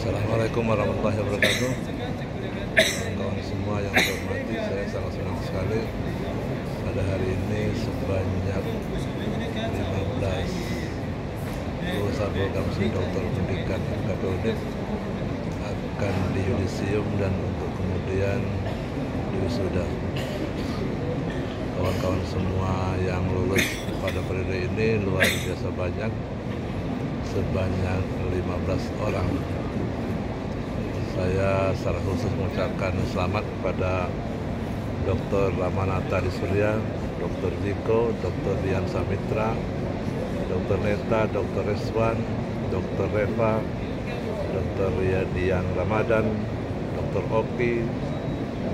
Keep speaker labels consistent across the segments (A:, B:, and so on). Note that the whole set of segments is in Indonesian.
A: Assalamualaikum warahmatullahi wabarakatuh. Kawan semua yang saya hormati, saya sangat senang sekali pada hari ini sebanyak 15 lulusan program studi doktor pendidikan akademik akan diyudisium dan untuk kemudian diwisuda. Kawan-kawan semua yang lulus pada periode ini luar biasa banyak, sebanyak 15 orang. Saya secara khusus mengucapkan selamat kepada Dr. Ramanata Disurya, Dr. Ziko, Dr. Dian Samitra, Dr. Neta, Dr. Reswan, Dr. Reva, Dr. Dian Ramadan, Dr. Opi,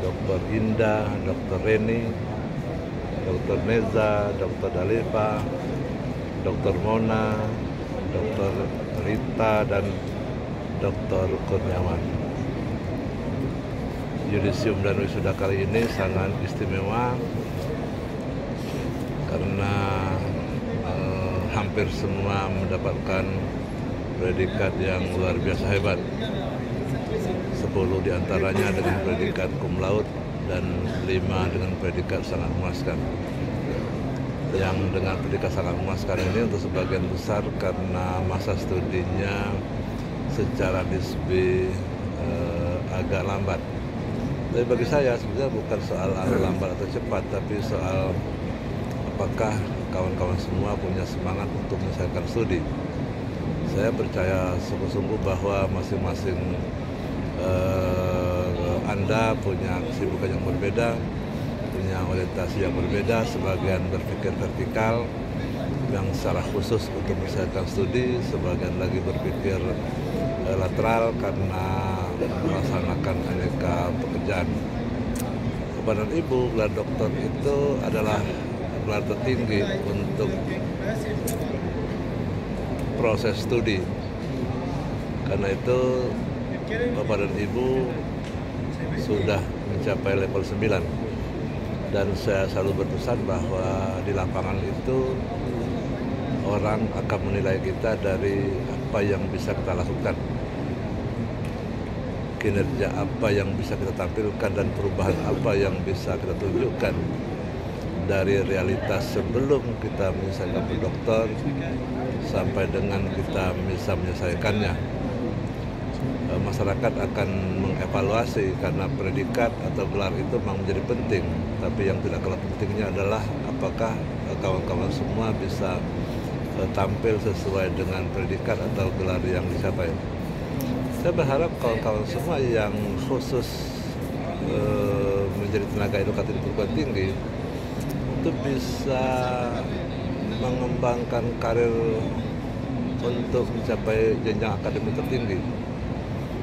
A: Dr. Indah, Dr. Reni, Dr. Neza, Dr. Dalifa, Dr. Mona, Dr. Rita, dan Dr. Kurniawan. Yudisium dan wisuda kali ini sangat istimewa karena hampir semua mendapatkan predikat yang luar biasa hebat. 10 diantaranya dengan predikat cum laude dan 5 dengan predikat sangat memuaskan. Yang dengan predikat sangat memuaskan ini untuk sebagian besar karena masa studinya secara nisbi agak lambat. Tapi bagi saya sebenarnya bukan soal lambat atau cepat, tapi soal apakah kawan-kawan semua punya semangat untuk menyelesaikan studi. Saya percaya sungguh-sungguh bahwa masing-masing Anda punya kesibukan yang berbeda, punya orientasi yang berbeda. Sebagian berpikir vertikal yang secara khusus untuk menyelesaikan studi, sebagian lagi berpikir lateral karena melaksanakan aneka pekerjaan. Kepada Ibu, gelar doktor itu adalah gelar tertinggi untuk proses studi. Karena itu Bapak dan Ibu sudah mencapai level 9. Dan saya selalu berpesan bahwa di lapangan itu orang akan menilai kita dari apa yang bisa kita lakukan, kinerja apa yang bisa kita tampilkan, dan perubahan apa yang bisa kita tunjukkan dari realitas sebelum kita menyelesaikan berdoktor sampai dengan kita bisa menyelesaikannya. Masyarakat akan mengevaluasi karena predikat atau gelar itu memang menjadi penting, tapi yang tidak kalah pentingnya adalah apakah kawan-kawan semua bisa tampil sesuai dengan predikat atau gelar yang dicapai. Saya berharap kawan-kawan semua yang khusus menjadi tenaga edukatif di perguruan tinggi itu bisa mengembangkan karir untuk mencapai jenjang akademik tertinggi.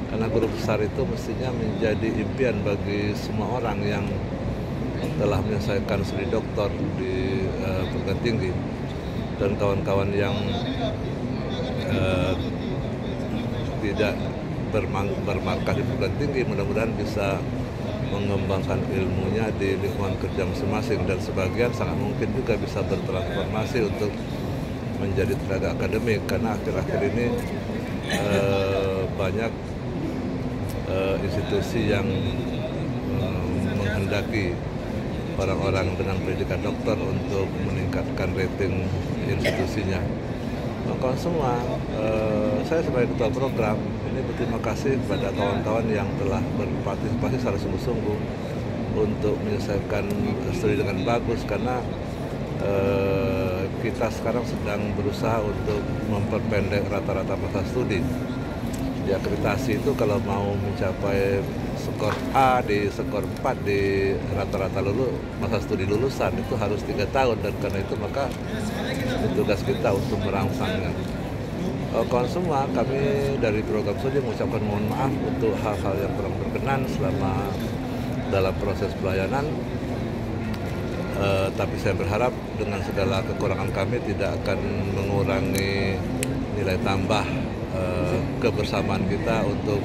A: Karena guru besar itu mestinya menjadi impian bagi semua orang yang telah menyelesaikan studi doktor di perguruan tinggi. Dan kawan-kawan yang tidak bermarkas di perguruan tinggi mudah-mudahan bisa mengembangkan ilmunya di lingkungan kerja masing-masing, dan sebagian sangat mungkin juga bisa bertransformasi untuk menjadi tenaga akademik, karena akhir-akhir ini banyak institusi yang menghendaki orang-orang dengan pendidikan doktor untuk meningkatkan rating institusinya. Kawan semua, saya sebagai ketua program ini berterima kasih kepada kawan-kawan yang telah berpartisipasi secara sungguh-sungguh untuk menyelesaikan studi dengan bagus, karena kita sekarang sedang berusaha untuk memperpendek rata-rata masa studi. Di akreditasi itu kalau mau mencapai skor A di skor 4 di rata-rata masa studi lulusan itu harus 3 tahun, dan karena itu maka tugas kita untuk merangsangnya. Kawan semua, kami dari program studi mengucapkan mohon maaf untuk hal-hal yang kurang berkenan selama dalam proses pelayanan. Tapi saya berharap dengan segala kekurangan kami tidak akan mengurangi nilai tambah kebersamaan kita untuk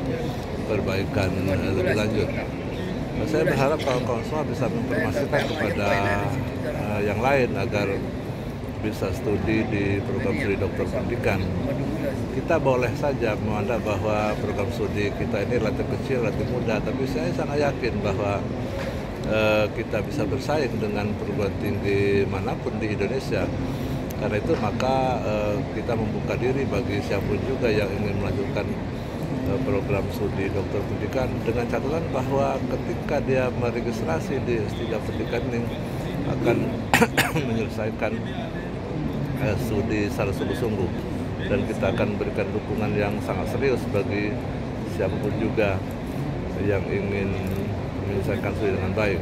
A: perbaikan lebih lanjut. Saya berharap kawan-kawan semua bisa menginformasikan kepada yang lain agar bisa studi di program studi dokter pendidikan. Kita boleh saja memandang bahwa program studi kita ini relatif kecil, relatif mudah, tapi saya sangat yakin bahwa kita bisa bersaing dengan perguruan tinggi manapun di Indonesia. Karena itu maka kita membuka diri bagi siapapun juga yang ingin melanjutkan program studi dokter pendidikan dengan catatan bahwa ketika dia meregistrasi di S3 pendidikan ini akan menyelesaikan studi secara sungguh-sungguh, dan kita akan berikan dukungan yang sangat serius bagi siapapun juga yang ingin menyelesaikan studi dengan baik.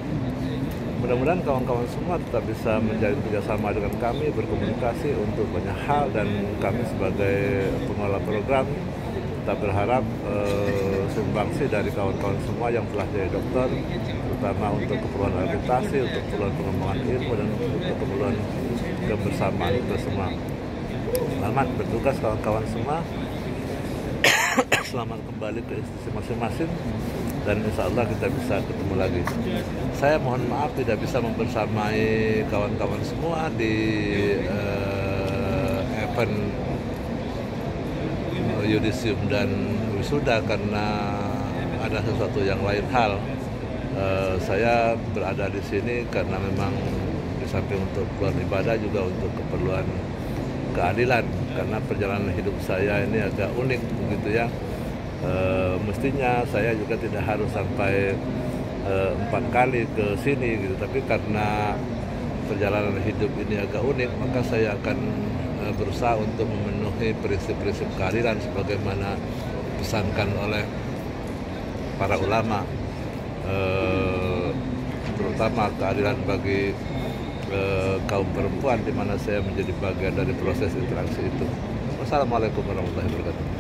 A: Mudah-mudahan kawan-kawan semua tetap bisa menjalin kerjasama dengan kami, berkomunikasi untuk banyak hal, dan kami sebagai pengelola program kita berharap sumbangsi dari kawan-kawan semua yang telah jadi dokter, terutama untuk keperluan rehabilitasi, untuk keperluan pengembangan ilmu, dan untuk keperluan kebersamaan kita semua. Selamat bertugas kawan-kawan semua. Selamat kembali ke institusi masing-masing, dan insya Allah kita bisa ketemu lagi. Saya mohon maaf tidak bisa membersamai kawan-kawan semua di event yudisium dan wisuda karena ada sesuatu yang lain hal. Saya berada di sini karena memang di samping untuk keperluan ibadah juga untuk keperluan keadilan, karena perjalanan hidup saya ini agak unik begitu ya. Mestinya saya juga tidak harus sampai 4 kali ke sini gitu, tapi karena perjalanan hidup ini agak unik, maka saya akan berusaha untuk memenuhi prinsip-prinsip keadilan sebagaimana dipesankan oleh para ulama, terutama keadilan bagi kaum perempuan, di mana saya menjadi bagian dari proses interaksi itu. Wassalamualaikum warahmatullahi wabarakatuh.